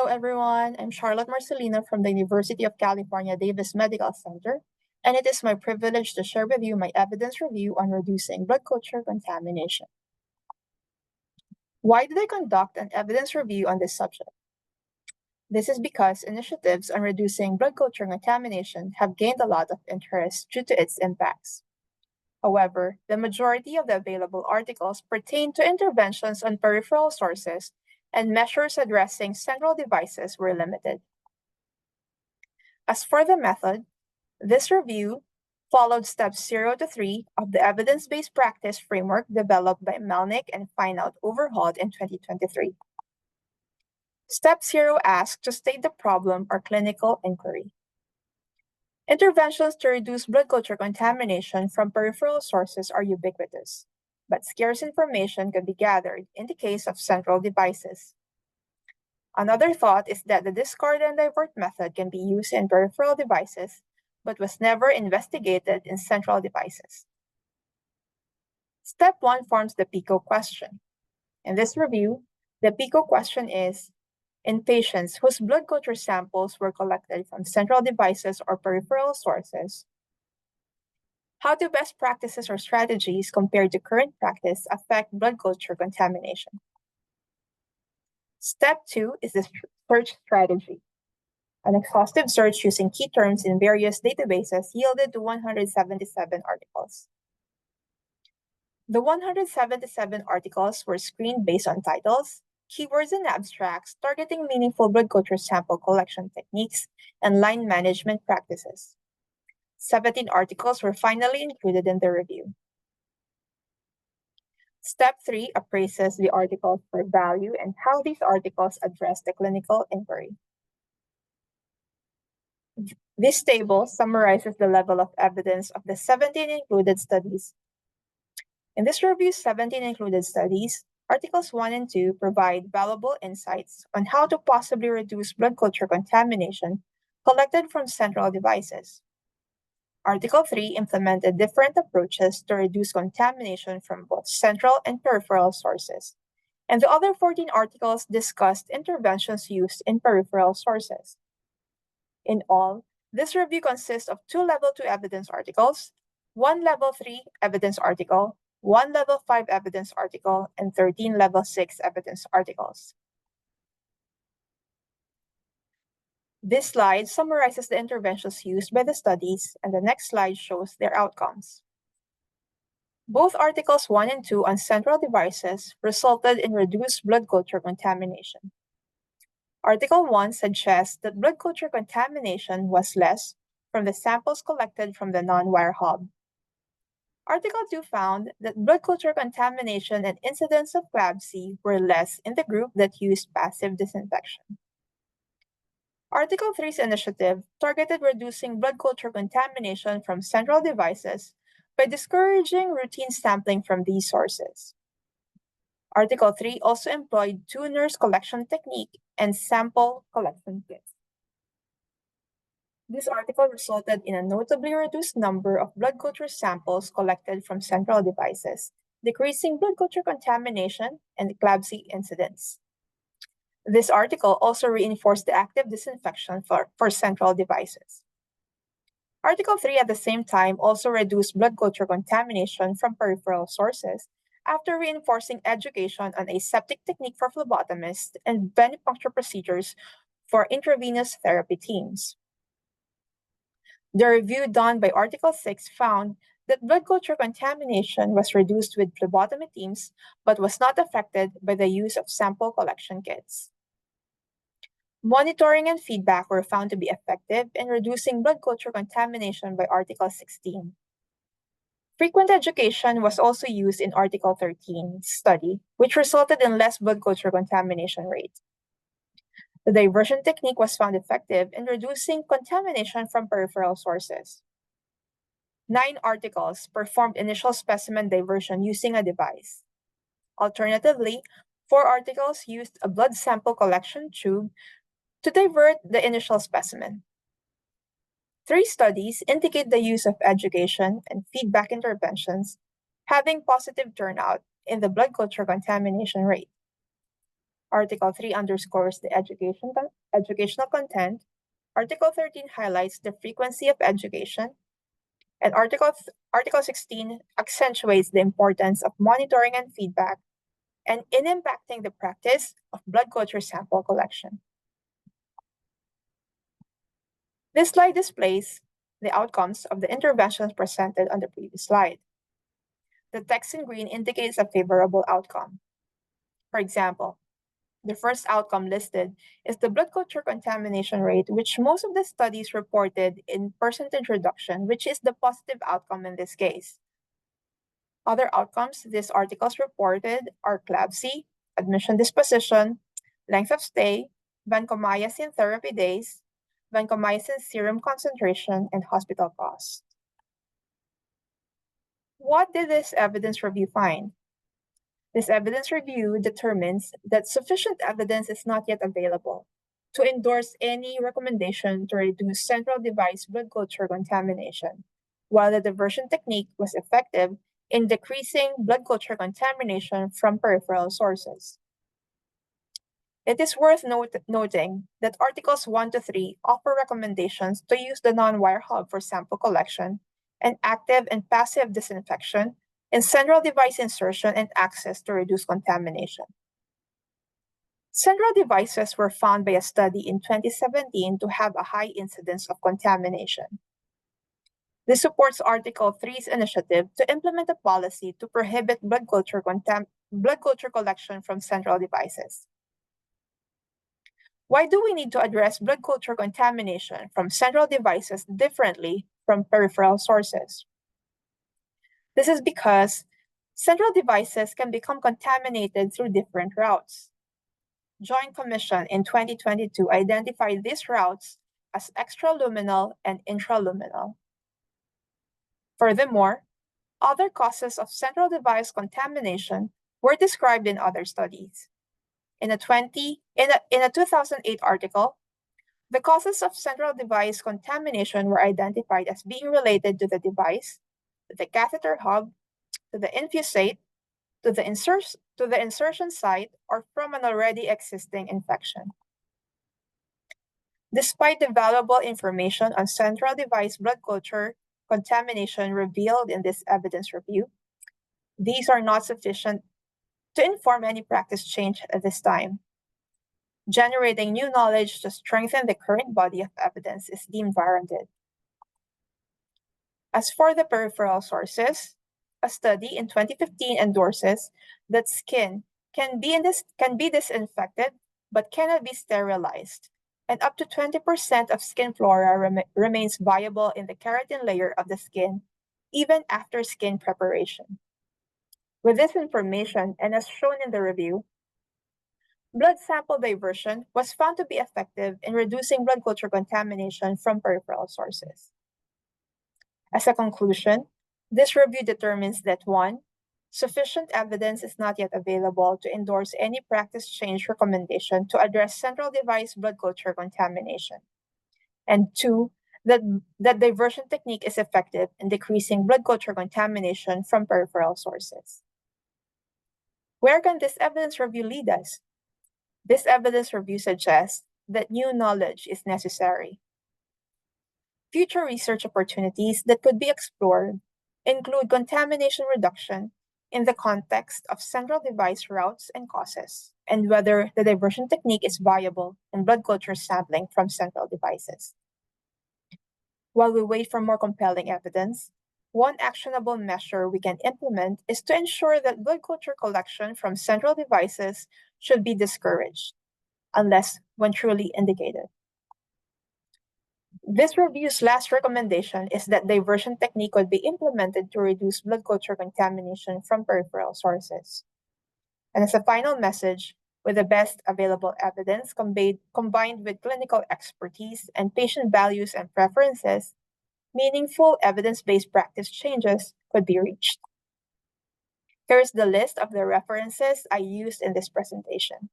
Hello, everyone. I'm Charlotte Marcelino from the University of California, Davis Medical Center, and it is my privilege to share with you my evidence review on reducing blood culture contamination. Why did I conduct an evidence review on this subject? This is because initiatives on reducing blood culture contamination have gained a lot of interest due to its impacts. However, the majority of the available articles pertain to interventions on peripheral sources, and measures addressing central devices were limited. As for the method, this review followed steps 0 to 3 of the evidence-based practice framework developed by Melnick and Feinout overhauled in 2023. Step 0 asks to state the problem or clinical inquiry. Interventions to reduce blood culture contamination from peripheral sources are ubiquitous, but scarce information can be gathered in the case of central devices. Another thought is that the discard and divert method can be used in peripheral devices, but was never investigated in central devices. Step 1 forms the PICO question. In this review, the PICO question is, in patients whose blood culture samples were collected from central devices or peripheral sources, how do best practices or strategies compared to current practice affect blood culture contamination? Step 2 is the search strategy. An exhaustive search using key terms in various databases yielded to 177 articles. The 177 articles were screened based on titles, keywords, and abstracts targeting meaningful blood culture sample collection techniques and line management practices. 17 articles were finally included in the review. Step 3 appraises the articles for value and how these articles address the clinical inquiry. This table summarizes the level of evidence of the 17 included studies. In this review's 17 included studies, Articles 1 and 2 provide valuable insights on how to possibly reduce blood culture contamination collected from central devices. Article 3 implemented different approaches to reduce contamination from both central and peripheral sources, and the other 14 articles discussed interventions used in peripheral sources. In all, this review consists of 2 Level 2 evidence articles, 1 Level 3 evidence article, 1 Level 5 evidence article, and 13 Level 6 evidence articles. This slide summarizes the interventions used by the studies, and the next slide shows their outcomes. Both Articles 1 and 2 on central devices resulted in reduced blood culture contamination. Article 1 suggests that blood culture contamination was less from the samples collected from the non-wire hub. Article 2 found that blood culture contamination and incidence of CLABSI were less in the group that used passive disinfection. Article 3's initiative targeted reducing blood culture contamination from central devices by discouraging routine sampling from these sources. Article 3 also employed 2 nurse collection technique and sample collection kits. This article resulted in a notably reduced number of blood culture samples collected from central devices, decreasing blood culture contamination and CLABSI incidence. This article also reinforced the active disinfection for central devices. Article 3 at the same time also reduced blood culture contamination from peripheral sources after reinforcing education on aseptic technique for phlebotomists and venipuncture procedures for intravenous therapy teams. The review done by Article 6 found that blood culture contamination was reduced with phlebotomy teams, but was not affected by the use of sample collection kits. Monitoring and feedback were found to be effective in reducing blood culture contamination by Article 16. Frequent education was also used in Article 13 study, which resulted in less blood culture contamination rate. The diversion technique was found effective in reducing contamination from peripheral sources. 9 articles performed initial specimen diversion using a device. Alternatively, 4 articles used a blood sample collection tube to divert the initial specimen. 3 studies indicate the use of education and feedback interventions having positive turnout in the blood culture contamination rate. Article 3 underscores the educational content. Article 13 highlights the frequency of education. And Article 16 accentuates the importance of monitoring and feedback and in impacting the practice of blood culture sample collection. This slide displays the outcomes of the interventions presented on the previous slide. The text in green indicates a favorable outcome. For example, the first outcome listed is the blood culture contamination rate, which most of the studies reported in percentage reduction, which is the positive outcome in this case. Other outcomes these articles reported are CLABSI, admission disposition, length of stay, vancomycin therapy days, vancomycin serum concentration, and hospital costs. What did this evidence review find? This evidence review determines that sufficient evidence is not yet available to endorse any recommendation to reduce central device blood culture contamination, while the diversion technique was effective in decreasing blood culture contamination from peripheral sources. It is worth noting that Articles 1 to 3 offer recommendations to use the non-wire hub for sample collection and active and passive disinfection in central device insertion and access to reduce contamination. Central devices were found by a study in 2017 to have a high incidence of contamination. This supports Article 3's initiative to implement a policy to prohibit blood culture collection from central devices. Why do we need to address blood culture contamination from central devices differently from peripheral sources? This is because central devices can become contaminated through different routes. Joint Commission in 2022 identified these routes as extraluminal and intraluminal. Furthermore, other causes of central device contamination were described in other studies. In a 2008 article, the causes of central device contamination were identified as being related to the device, to the catheter hub, to the infusate, to the insertion site, or from an already existing infection. Despite the valuable information on central device blood culture contamination revealed in this evidence review, these are not sufficient to inform any practice change at this time. Generating new knowledge to strengthen the current body of evidence is deemed warranted. As for the peripheral sources, a study in 2015 endorses that skin can be disinfected but cannot be sterilized, and up to 20% of skin flora remains viable in the keratin layer of the skin, even after skin preparation. With this information, and as shown in the review, blood sample diversion was found to be effective in reducing blood culture contamination from peripheral sources. As a conclusion, this review determines that 1. Sufficient evidence is not yet available to endorse any practice change recommendation to address central device blood culture contamination. And 2, that diversion technique is effective in decreasing blood culture contamination from peripheral sources. Where can this evidence review lead us? This evidence review suggests that new knowledge is necessary. Future research opportunities that could be explored include contamination reduction in the context of central device routes and causes, and whether the diversion technique is viable in blood culture sampling from central devices. While we wait for more compelling evidence, one actionable measure we can implement is to ensure that blood culture collection from central devices should be discouraged, unless when truly indicated. This review's last recommendation is that diversion technique would be implemented to reduce blood culture contamination from peripheral sources. And as a final message, with the best available evidence combined with clinical expertise and patient values and preferences, meaningful evidence-based practice changes could be reached. Here is the list of the references I used in this presentation.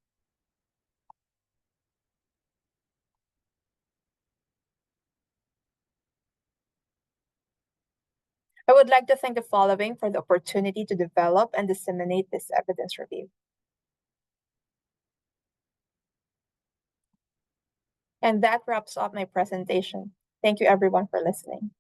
I would like to thank the following for the opportunity to develop and disseminate this evidence review. And that wraps up my presentation. Thank you everyone for listening.